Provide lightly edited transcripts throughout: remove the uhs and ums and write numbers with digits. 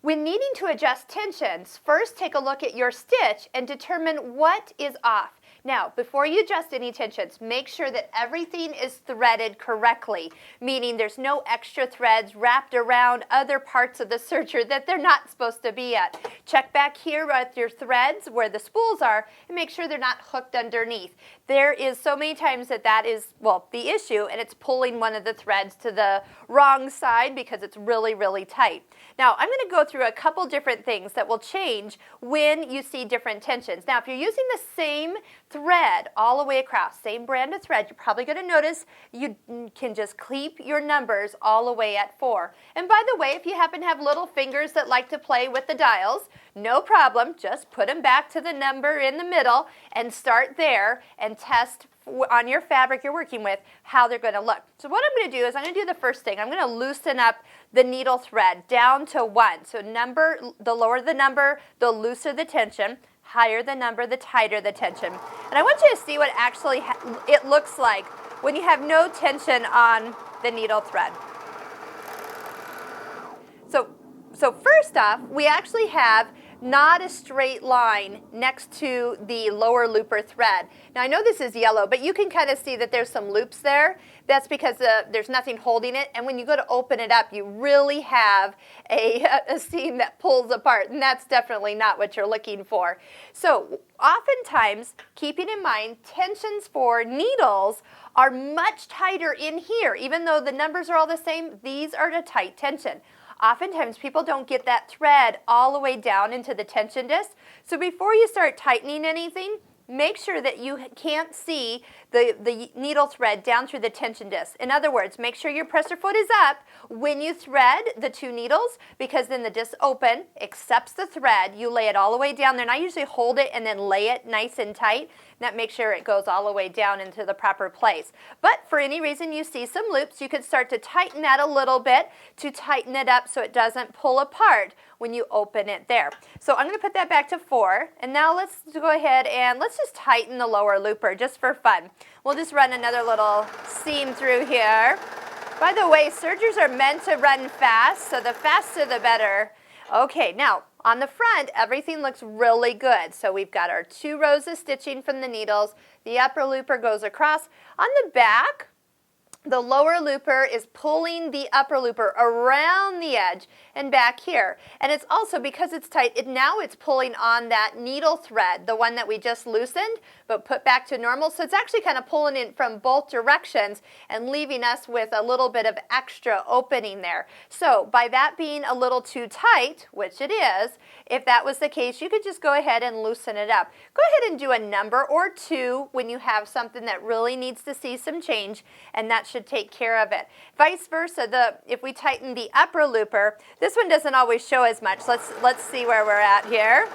When needing to adjust tensions, first take a look at your stitch and determine what is off. Now, before you adjust any tensions, make sure that everything is threaded correctly, meaning there's no extra threads wrapped around other parts of the serger that they're not supposed to be at. Check back here with your threads where the spools are and make sure they're not hooked underneath. There is so many times that is, well, the issue, and it's pulling one of the threads to the wrong side because it's really, really tight. Now, I'm going to go through a couple different things that will change when you see different tensions. Now, if you're using the same thread all the way across, same brand of thread, you're probably going to notice you can just keep your numbers all the way at 4. And by the way, if you happen to have little fingers that like to play with the dials, no problem. Just put them back to the number in the middle and start there and test on your fabric you're working with how they're going to look. So what I'm going to do is I'm going to do the first thing. I'm going to loosen up the needle thread down to 1. So the lower the number, the looser the tension. Higher the number, the tighter the tension. And I want you to see what actually it looks like when you have no tension on the needle thread. So first off, we actually have not a straight line next to the lower looper thread. Now I know this is yellow, but you can kind of see that there's some loops there. That's because there's nothing holding it, and when you go to open it up, you really have a seam that pulls apart, and that's definitely not what you're looking for. So oftentimes, keeping in mind, tensions for needles are much tighter in here. Even though the numbers are all the same, these are a tight tension. Oftentimes, people don't get that thread all the way down into the tension disc. So before you start tightening anything, make sure that you can't see the needle thread down through the tension disc. In other words, make sure your presser foot is up when you thread the 2 needles, because then the disc open, accepts the thread, you lay it all the way down there, and I usually hold it and then lay it nice and tight. That makes sure it goes all the way down into the proper place. But for any reason you see some loops, you could start to tighten that a little bit to tighten it up so it doesn't pull apart when you open it there. So I'm going to put that back to 4, and now let's go ahead and let's just tighten the lower looper just for fun. We'll just run another little seam through here. By the way, sergers are meant to run fast, so the faster the better. Okay, now on the front, everything looks really good. So we've got our 2 rows of stitching from the needles. The upper looper goes across. On the back, the lower looper is pulling the upper looper around the edge and back here. And it's also, because it's tight, now it's pulling on that needle thread, the one that we just loosened, but put back to normal. So it's actually kind of pulling it from both directions and leaving us with a little bit of extra opening there. So by that being a little too tight, which it is, if that was the case, you could just go ahead and loosen it up. Go ahead and do a number or 2 when you have something that really needs to see some change, and that should take care of it. Vice versa, if we tighten the upper looper, this one doesn't always show as much. Let's see where we're at here.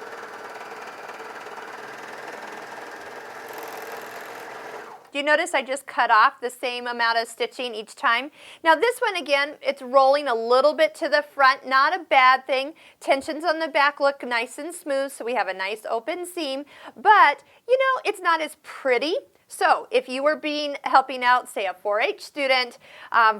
Do you notice I just cut off the same amount of stitching each time? Now this one, again, it's rolling a little bit to the front, not a bad thing. Tensions on the back look nice and smooth, so we have a nice open seam, but you know, it's not as pretty. So if you were helping out, say, a 4-H student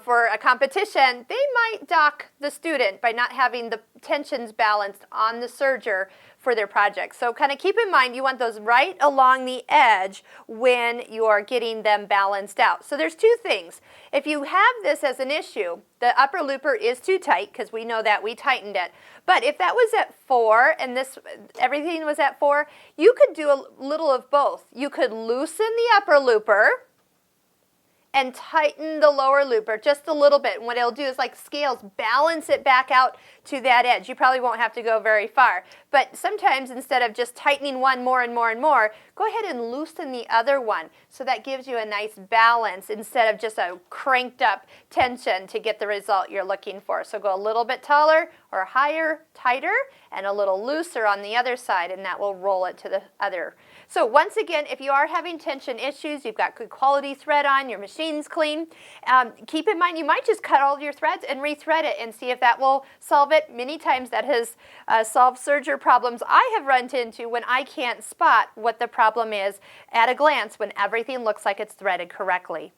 for a competition, they might dock the student by not having the tensions balanced on the serger for their project. So kind of keep in mind you want those right along the edge when you're getting them balanced out. So there's 2 things. If you have this as an issue, the upper looper is too tight, because we know that we tightened it. But if that was at 4 and everything was at 4, you could do a little of both. You could loosen the upper looper and tighten the lower looper just a little bit. And what it'll do is, like scales, balance it back out to that edge. You probably won't have to go very far. But sometimes, instead of just tightening one more and more and more, go ahead and loosen the other one. So that gives you a nice balance instead of just a cranked up tension to get the result you're looking for. So go a little bit taller or higher, tighter, and a little looser on the other side, and that will roll it to the other. So once again, if you are having tension issues, you've got good quality thread on, your machine's clean, keep in mind you might just cut all your threads and rethread it and see if that will solve it. Many times that has solved serger problems I have run into when I can't spot what the problem is at a glance when everything looks like it's threaded correctly.